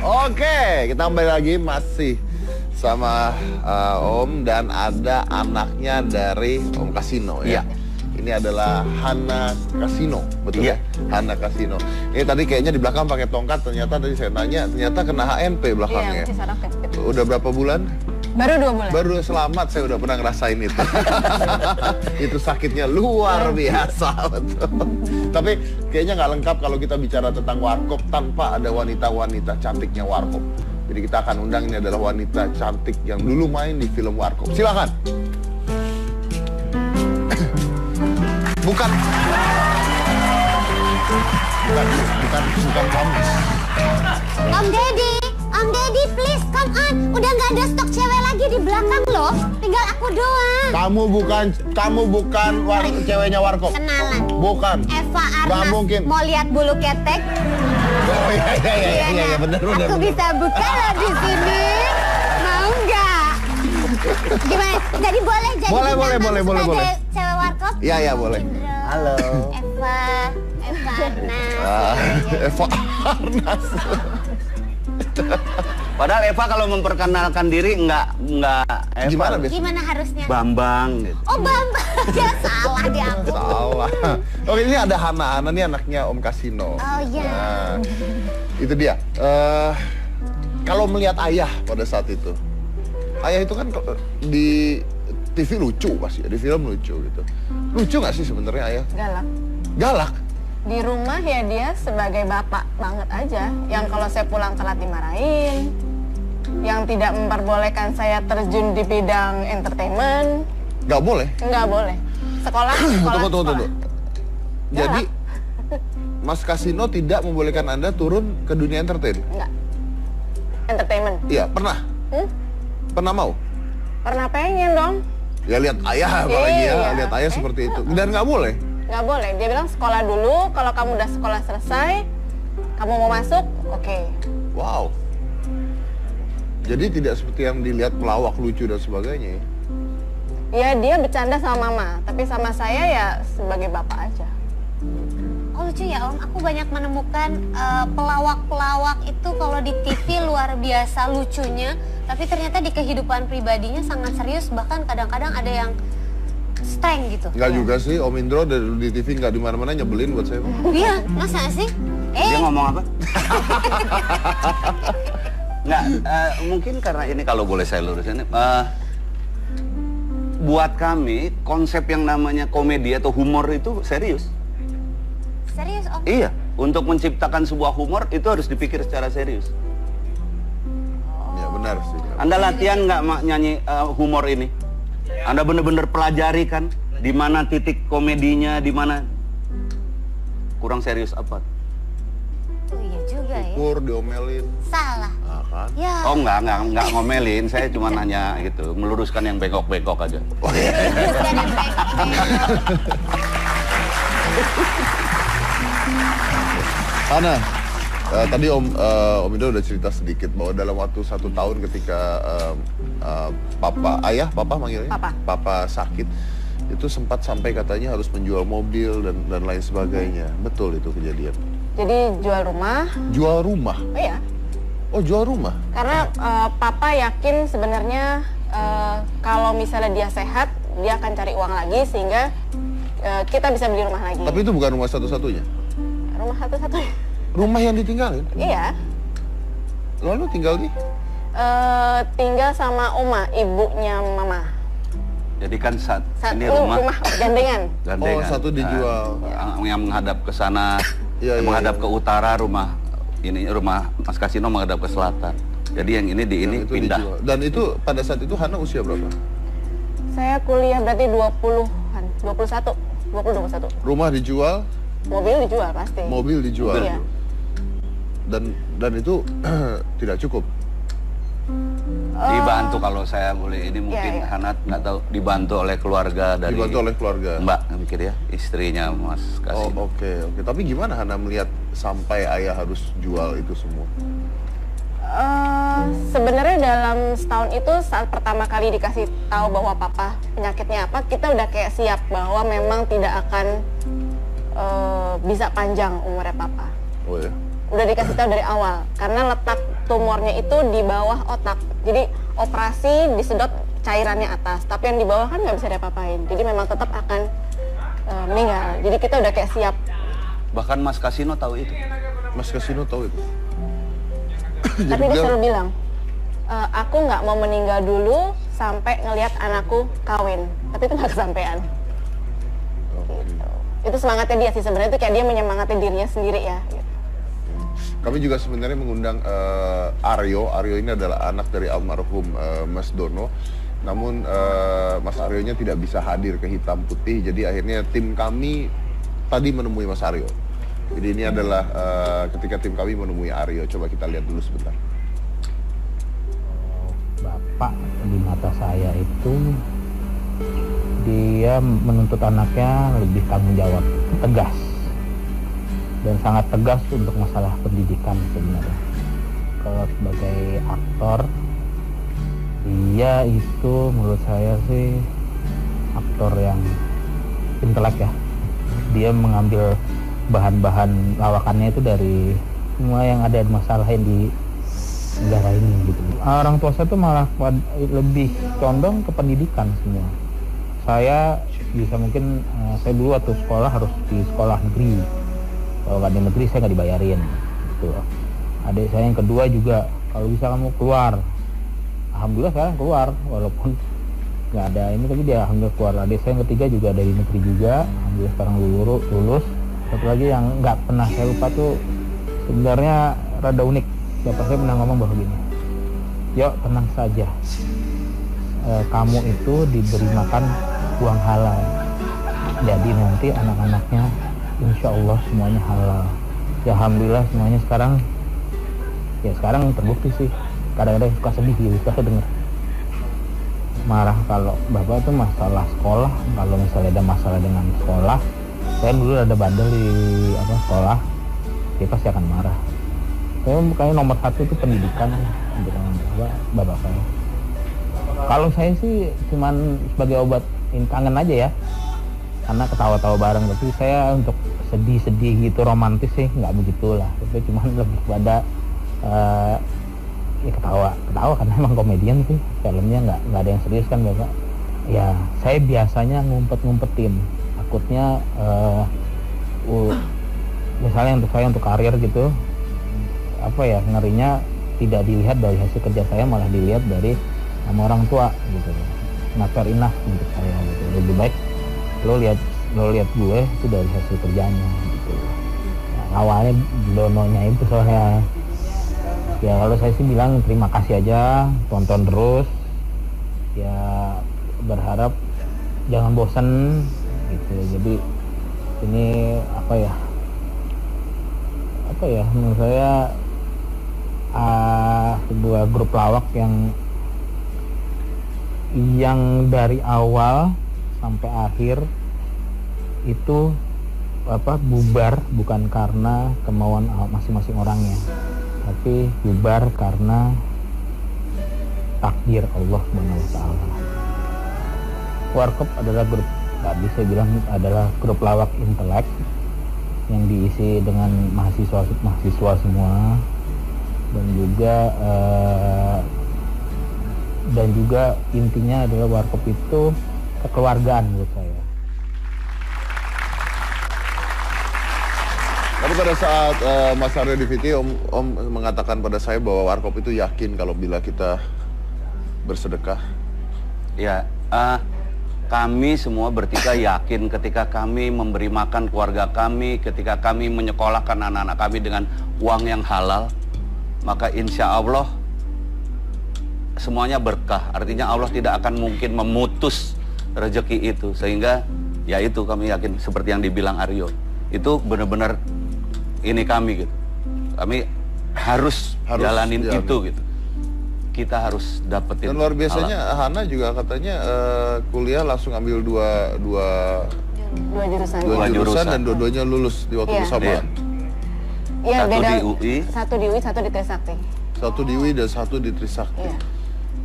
Oke, kita kembali lagi masih sama Om dan ada anaknya dari Om Kasino ya. Ini adalah Hana Kasino, betul ya? Hana Kasino. Ini tadi kayaknya di belakang pakai tongkat, ternyata tadi saya tanya, ternyata kena HNP belakangnya. Iya, saraf kejepit. Udah berapa bulan? Baru 2 bulan. Baru selamat, saya udah pernah ngerasain itu. Itu sakitnya luar biasa, betul. Tapi kayaknya nggak lengkap kalau kita bicara tentang warkop tanpa ada wanita-wanita cantiknya warkop. Jadi kita akan undang, ini adalah wanita cantik yang dulu main di film warkop. Silakan. Bukan kamu. Om Deddy, please come on. Udah nggak ada stok cewek lagi di belakang loh. Tinggal aku doang. Kamu bukan ceweknya warkop. Kenalan. Bukan. Eva Arnas. Gak mungkin. Mau lihat bulu ketek? Oh iya, bener. Aku bisa buka loh di sini. Mau nggak? Gimana? Jadi boleh jadi boleh. Cewek warkop? Iya, boleh. Halo. Eva Arnas. Eva Arnas. Padahal Eva kalau memperkenalkan diri nggak Eva. Gimana harusnya? Bambang gitu. Oh Bambang, ya salah di aku. Salah. Oke, ini ada Hana nih anaknya Om Kasino. Oh iya. Nah, itu dia. Kalau melihat ayah pada saat itu, ayah itu kan di TV lucu pasti, di film lucu gitu. Lucu nggak sih sebenarnya ayah? Galak. Di rumah ya dia sebagai bapak banget aja. Yang kalau saya pulang telat dimarahin. Yang tidak memperbolehkan saya terjun di bidang entertainment. Nggak boleh? Nggak boleh. Sekolah. Tunggu. Jadi, Mas Kasino tidak membolehkan Anda turun ke dunia entertain? Enggak. Entertainment? Iya, pernah? Pernah mau? Pernah pengen dong. Ya lihat ayah apalagi ya, lihat ayah seperti itu. Dan nggak boleh? Nggak boleh, dia bilang sekolah dulu, kalau kamu udah sekolah selesai, kamu mau masuk, oke. Wow. Jadi tidak seperti yang dilihat pelawak lucu dan sebagainya ya? Ya dia bercanda sama mama, tapi sama saya ya sebagai bapak aja. Oh lucu ya Om, aku banyak menemukan pelawak-pelawak itu kalau di TV luar biasa lucunya, tapi ternyata di kehidupan pribadinya sangat serius, bahkan kadang-kadang ada yang strength gitu. Enggak juga sih, Om Indro di TV nggak di mana-mana nyebelin buat saya. Iya, masa sih? Dia ngomong apa? Nggak, mungkin karena ini kalau boleh saya lurusin, buat kami konsep yang namanya komedi atau humor itu serius. Serius Om? Iya, untuk menciptakan sebuah humor itu harus dipikir secara serius. Ya benar sih. Anda latihan nggak nyanyi humor ini? Anda benar-benar pelajari kan di mana titik komedinya, di mana kurang serius apa? Oh iya juga ya. Ukur, diomelin. Salah. Nah, kan? Ya. Oh enggak ngomelin, saya cuma nanya gitu, meluruskan yang bengkok-bengkok aja. Oh, iya. Teruskan yang baik-baik. Hana, tadi Om Indro udah cerita sedikit bahwa dalam waktu 1 tahun ketika Papa manggilnya? Papa sakit, itu sempat sampai katanya harus menjual mobil dan lain sebagainya. Betul itu kejadian? Jadi jual rumah. Jual rumah? Oh iya. Oh jual rumah? Karena Papa yakin sebenarnya kalau misalnya dia sehat, dia akan cari uang lagi sehingga kita bisa beli rumah lagi. Tapi itu bukan rumah satu-satunya? Rumah satu-satunya. Rumah yang ditinggalin? Iya. Lalu tinggal di? Tinggal sama Oma, ibunya Mama. Jadi kan ini rumah gandengan. Oh satu dijual. Yang menghadap ke sana, menghadap ke utara, rumah Mas Kasino menghadap ke selatan. Jadi yang ini pindah. Dijual. Dan itu pada saat itu Hana usia berapa? Saya kuliah berarti 20-an, 21. Rumah dijual? Mobil dijual pasti. Mobil dijual. Iya. Dan itu tidak cukup. Dibantu kalau saya boleh ini mungkin Hana nggak tahu dibantu oleh keluarga dari. Dibantu oleh keluarga. Mbak mikir ya, istrinya Mas Kasino. Oh oke. Tapi gimana Hana melihat sampai ayah harus jual itu semua? Sebenarnya dalam setahun itu saat pertama kali dikasih tahu bahwa papa penyakitnya apa, kita udah kayak siap bahwa memang tidak akan bisa panjang umurnya papa. Oh ya. Udah dikasih tahu dari awal karena letak tumornya itu di bawah otak. Jadi operasi disedot cairannya atas, tapi yang di bawah kan nggak bisa diapa-apain. Jadi memang tetap akan meninggal. Jadi kita udah kayak siap. Bahkan Mas Kasino tahu itu. Mas Kasino tahu itu. Tapi dia selalu bilang, aku nggak mau meninggal dulu sampai ngelihat anakku kawin. Tapi itu nggak kesampaian. Gitu. Itu semangatnya dia sih sebenarnya, itu kayak dia menyemangati dirinya sendiri ya. Gitu. Kami juga sebenarnya mengundang Aryo. Aryo ini adalah anak dari almarhum Mas Dono. Namun Mas Aryonya tidak bisa hadir ke Hitam Putih. Jadi akhirnya tim kami tadi menemui Mas Aryo. Jadi ini adalah ketika tim kami menemui Aryo. Coba kita lihat dulu sebentar. Bapak di mata saya itu dia menuntut anaknya lebih tanggung jawab, tegas. Dan sangat tegas untuk masalah pendidikan sebenarnya. Kalau sebagai aktor, dia itu menurut saya sih aktor yang intelek ya. Dia mengambil bahan-bahan lawakannya itu dari semua yang ada masalah yang di negara ini gitu. Orang tua saya tuh malah lebih condong ke pendidikan semua. Saya bisa mungkin, saya dulu waktu sekolah harus di sekolah negeri. Kalau nggak di negeri saya nggak dibayarin gitu. Adik saya yang kedua juga, kalau bisa kamu keluar. Alhamdulillah sekarang keluar, walaupun nggak ada ini, tapi dia alhamdulillah keluar. Adik saya yang ketiga juga dari negeri juga, alhamdulillah sekarang lulus. Satu lagi yang nggak pernah saya lupa tuh sebenarnya rada unik. Bapak saya pernah ngomong bahwa gini, yuk tenang saja, kamu itu diberi makan uang halal, jadi nanti anak-anaknya insya Allah semuanya halal. Ya alhamdulillah semuanya sekarang terbukti sih. Kadang-kadang suka sedih gitu, suka denger marah kalau bapak tuh masalah sekolah. Kalau misalnya ada masalah dengan sekolah, saya dulu ada bandel di sekolah, dia pasti akan marah. Saya kayaknya nomor satu itu pendidikan untuk bapak saya. Kalau saya sih cuman sebagai obat kangen aja ya, karena ketawa-tawa bareng. Tapi saya untuk sedih-sedih gitu romantis sih nggak begitulah. Itu cuman lebih pada ya ketawa karena emang komedian sih, filmnya nggak ada yang serius kan bapak. Ya saya biasanya ngumpet-ngumpetin, takutnya misalnya untuk saya untuk karir gitu, ngerinya tidak dilihat dari hasil kerja saya, malah dilihat dari sama orang tua gitu. Not fair enough untuk saya gitu. Lebih baik lo lihat gue itu dari hasil kerjanya gitu. Nah, awalnya Dononya itu soalnya ya, kalau saya sih bilang terima kasih aja, tonton terus ya, berharap jangan bosan gitu. Jadi ini menurut saya sebuah grup lawak yang dari awal sampai akhir itu bubar bukan karena kemauan masing-masing orangnya, tapi bubar karena takdir Allah SWT. Warkop adalah grup, tadi saya bilang adalah grup lawak intelek yang diisi dengan mahasiswa semua, dan juga intinya adalah Warkop itu kekeluargaan menurut saya. Tapi pada saat Mas Aryo di VT, Om mengatakan pada saya bahwa Warkop itu yakin kalau bila kita bersedekah. Ya, kami semua bertiga yakin ketika kami memberi makan keluarga kami, ketika kami menyekolahkan anak-anak kami dengan uang yang halal, maka insya Allah semuanya berkah. Artinya Allah tidak akan mungkin memutus rezeki itu. Sehingga ya itu kami yakin seperti yang dibilang Aryo. Itu benar-benar ini kami gitu. Kami harus jalanin itu gitu. Kita harus dapetin. Dan luar biasanya Hana juga katanya kuliah langsung ambil dua jurusan dan dua-duanya lulus di waktu bersamaan. Iya, beda. Di UI. Satu di UI, satu di Trisakti. Satu di UI dan satu di Trisakti. Iya.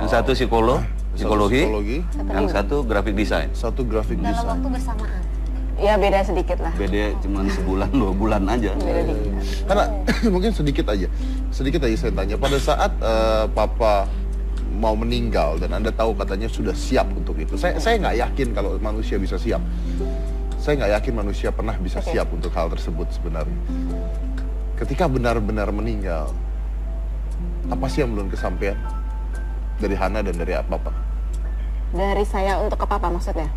Yang satu psikologi, psikologi, yang satu grafik desain. Satu grafik dalam desain. waktu bersamaan. Ya beda sedikit lah. Beda cuma sebulan 2 bulan aja. Beda dikit. Karena mungkin sedikit aja saya tanya. Pada saat Papa mau meninggal dan Anda tahu katanya sudah siap untuk itu. Saya nggak yakin kalau manusia bisa siap. Saya nggak yakin manusia pernah bisa siap untuk hal tersebut sebenarnya. Ketika benar-benar meninggal, apa sih yang belum kesampaian dari Hana dan dari Papa? Dari saya untuk ke Papa maksudnya?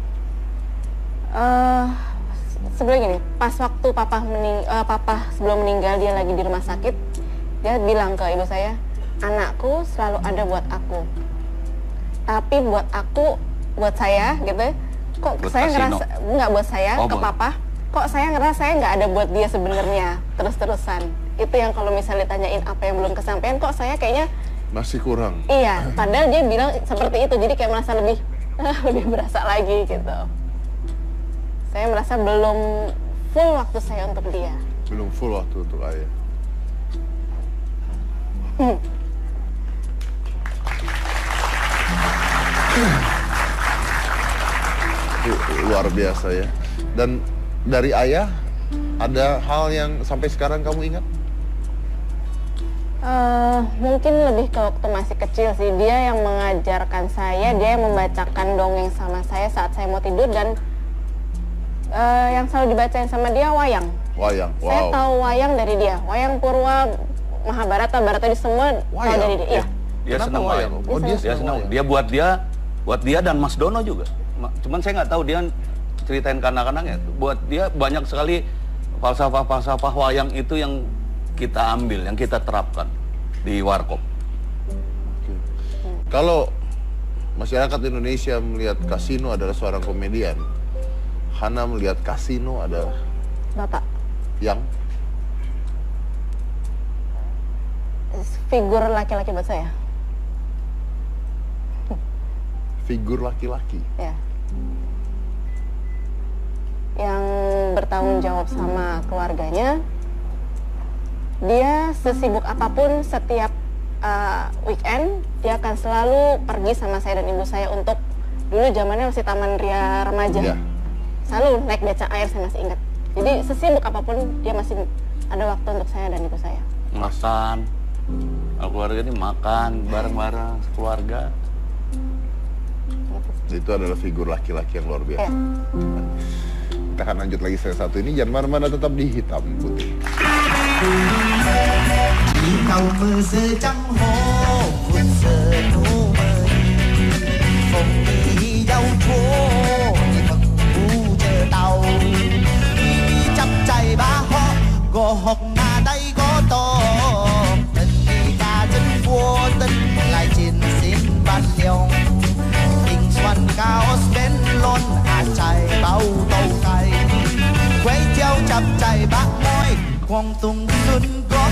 Sebenarnya gini, pas waktu Papa sebelum meninggal, dia lagi di rumah sakit, dia bilang ke ibu saya, anakku selalu ada buat aku. Tapi buat saya gitu, kok buat saya ngerasa nggak buat saya ke Papa, kok saya ngerasa saya nggak ada buat dia sebenarnya terus-terusan. Itu yang kalau misalnya ditanyain apa yang belum kesampaian, kok saya kayaknya masih kurang. Iya, padahal dia bilang seperti itu, jadi kayak merasa lebih berasa lagi gitu. Saya merasa belum full waktu saya untuk dia. Belum full waktu untuk ayah. Luar biasa ya. Dan dari ayah, ada hal yang sampai sekarang kamu ingat? Mungkin lebih ke waktu masih kecil sih. Dia yang mengajarkan saya, dia yang membacakan dongeng sama saya saat saya mau tidur. Dan yang selalu dibacain sama dia wayang. Wayang, wow. Saya tahu wayang dari dia. Wayang Purwa, Mahabharata, Bharata di semua tahu dari dia. Iya. Dia senang wayang. Oh, dia senang. Dia buat dia dan Mas Dono juga. Cuman saya nggak tahu dia ceritain ke anak-anaknya. Buat dia banyak sekali falsafah wayang itu yang kita ambil, yang kita terapkan di Warkop. Kalau masyarakat Indonesia melihat Kasino adalah seorang komedian, Hana melihat Kasino adalah Bapak yang figur laki-laki buat saya. Figur laki-laki. Ya. Yang bertanggung jawab sama keluarganya. Dia sesibuk apapun setiap weekend dia akan selalu pergi sama saya dan ibu saya untuk, dulu zamannya masih Taman Ria Remaja. Ya. Selalu naik beca air, saya masih ingat. Jadi sesibuk apapun dia masih ada waktu untuk saya dan ibu saya. Makan, keluarga ini makan bareng-bareng keluarga. Itu adalah figur laki-laki yang luar biasa. Ya. Kita akan lanjut lagi saya satu ini, jangan mana-mana, tetap di Hitam Putih. Kau mesejang ho kun senumen Phong đi dâu chua Thì thật u chờ tàu Đi chấp chạy ba ho Gò học na đây có to Tình đi ca chân vô tình Lại chiến xin ban liều Tình xuân cao bên lon chạy bao tàu cay Quay theo chấp chạy bác môi Quang tung xuân có